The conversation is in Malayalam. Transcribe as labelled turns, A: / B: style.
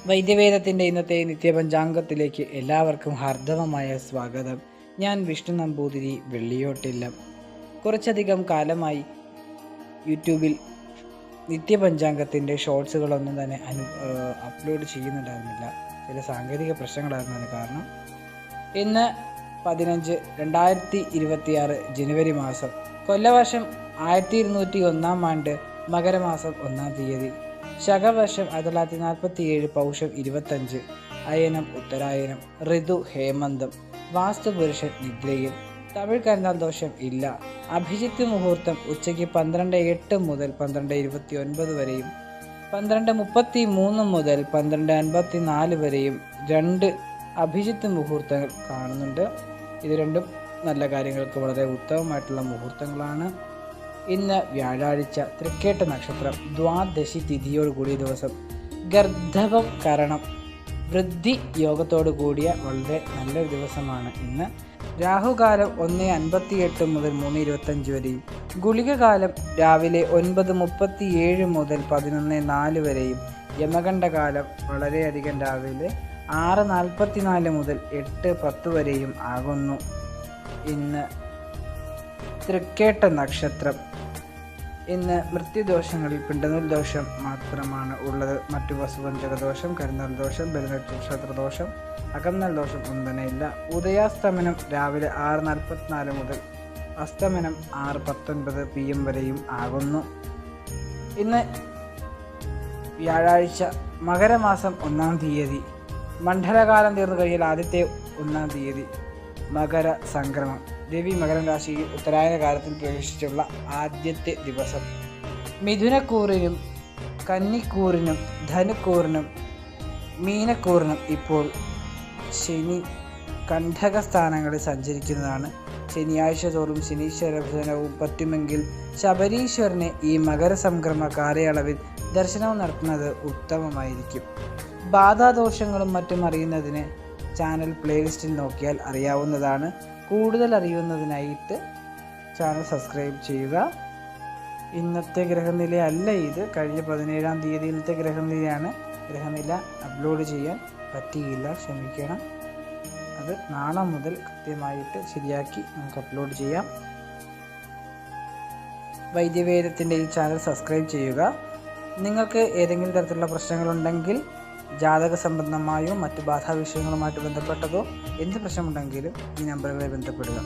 A: വൈദ്യവേദത്തിൻ്റെ ഇന്നത്തെ നിത്യപഞ്ചാംഗത്തിലേക്ക് എല്ലാവർക്കും ഹാർദവമായ സ്വാഗതം. ഞാൻ വിഷ്ണു നമ്പൂതിരി, വെള്ളിയോട്ടില്ലം. കുറച്ചധികം കാലമായി യൂട്യൂബിൽ നിത്യപഞ്ചാംഗത്തിൻ്റെ ഷോർട്സുകളൊന്നും തന്നെ അപ്ലോഡ് ചെയ്യുന്നുണ്ടായിരുന്നില്ല. ചില സാങ്കേതിക പ്രശ്നങ്ങളായിരുന്നു അതിന് കാരണം. ഇന്ന് 15/2026 ജനുവരി മാസം, കൊല്ലവർഷം 1201 ആണ്ട്, മകരമാസം 1-ാം തീയതി, ശകവർഷം 1947, പൗഷം 25, അയനം ഉത്തരായനം, ഋതു ഹേമന്തം, വാസ്തുപുരുഷൻ നിദ്രയിൽ, തമിഴ് കരുനാൾ ദോഷം ഇല്ല. അഭിജിത്ത് മുഹൂർത്തം ഉച്ചയ്ക്ക് 12:08 മുതൽ 12:29 വരെയും 12:33 മുതൽ 12:54 വരെയും 2 അഭിജിത്ത് മുഹൂർത്തങ്ങൾ കാണുന്നുണ്ട്. ഇത് രണ്ടും നല്ല കാര്യങ്ങൾക്ക് വളരെ ഉത്തമമായിട്ടുള്ള മുഹൂർത്തങ്ങളാണ്. ഇന്ന് വ്യാഴാഴ്ച, തൃക്കേട്ട നക്ഷത്രം, ദ്വാദശി തിഥിയോട് കൂടിയ ദിവസം, ഗർദ്ധവം കരണം, വൃദ്ധി യോഗത്തോടു കൂടിയ വളരെ നല്ലൊരു ദിവസമാണ് ഇന്ന്. രാഹുകാലം 1:58 മുതൽ 3:25 വരെയും, ഗുളികകാലം രാവിലെ 9:37 മുതൽ 11:04 വരെയും, യമകണ്ഠകാലം വളരെയധികം രാവിലെ 6:44 മുതൽ 8:10 വരെയും ആകുന്നു. ഇന്ന് തൃക്കേട്ട നക്ഷത്രം. ഇന്ന് മൃത്യുദോഷങ്ങളിൽ പിണ്ടനൂൽ ദോഷം മാത്രമാണ് ഉള്ളത്. മറ്റു വസുപഞ്ചകദോഷം, കരുനാൾ ദോഷം, ബലിനക്ഷത്രദോഷം, അകന്നൽ ദോഷം ഒന്നും തന്നെ ഇല്ല. ഉദയാസ്തമനം രാവിലെ 6:44 മുതൽ അസ്തമനം 6:19 PM വരെയും ആകുന്നു. ഇന്ന് വ്യാഴാഴ്ച, മകരമാസം 1-ാം തീയതി, മണ്ഡലകാലം തീർന്നു കഴിഞ്ഞാൽ ആദ്യത്തെ 1-ാം തീയതി മകര സംക്രമം. രവി മകരം രാശിയിൽ ഉത്തരായന കാലത്തിൽ പ്രവേശിച്ചുള്ള ആദ്യത്തെ ദിവസം. മിഥുനക്കൂറിനും കന്നിക്കൂറിനും ധനുക്കൂറിനും മീനക്കൂറിനും ഇപ്പോൾ ശനി കണ്ഠക സ്ഥാനങ്ങളിൽ സഞ്ചരിക്കുന്നതാണ്. ശനിയാഴ്ച തോറും ശനീശ്വര ഭജനവും പറ്റുമെങ്കിൽ ശബരീശ്വരനെ ഈ മകരസംക്രമ കാലയളവിൽ ദർശനവും നടത്തുന്നത് ഉത്തമമായിരിക്കും. ബാധാദോഷങ്ങളും മറ്റും അറിയുന്നതിന് ചാനൽ പ്ലേലിസ്റ്റിൽ നോക്കിയാൽ അറിയാവുന്നതാണ്. കൂടുതൽ അറിയുന്നതിനായിട്ട് ചാനൽ സബ്സ്ക്രൈബ് ചെയ്യുക. ഇന്നത്തെ ഗ്രഹനില അല്ല ഇത്, കഴിഞ്ഞ 17-ാം തീയതിയിലത്തെ ഗ്രഹനിലയാണ്. ഗ്രഹനില അപ്ലോഡ് ചെയ്യാൻ പറ്റിയില്ല, ക്ഷമിക്കണം. അത് നാളെ മുതൽ കൃത്യമായിട്ട് ശരിയാക്കി നമുക്ക് അപ്ലോഡ് ചെയ്യാം. വൈദ്യവേദത്തിൻ്റെ ഈ ചാനൽ സബ്സ്ക്രൈബ് ചെയ്യുക. നിങ്ങൾക്ക് ഏതെങ്കിലും തരത്തിലുള്ള പ്രശ്നങ്ങളുണ്ടെങ്കിൽ, ജാതക സംബന്ധമായോ മറ്റ് ബാധാവിഷയങ്ങളുമായിട്ട് ബന്ധപ്പെട്ടതോ എന്ത് പ്രശ്നമുണ്ടെങ്കിലും ഈ നമ്പറുകളിൽ ബന്ധപ്പെടുക.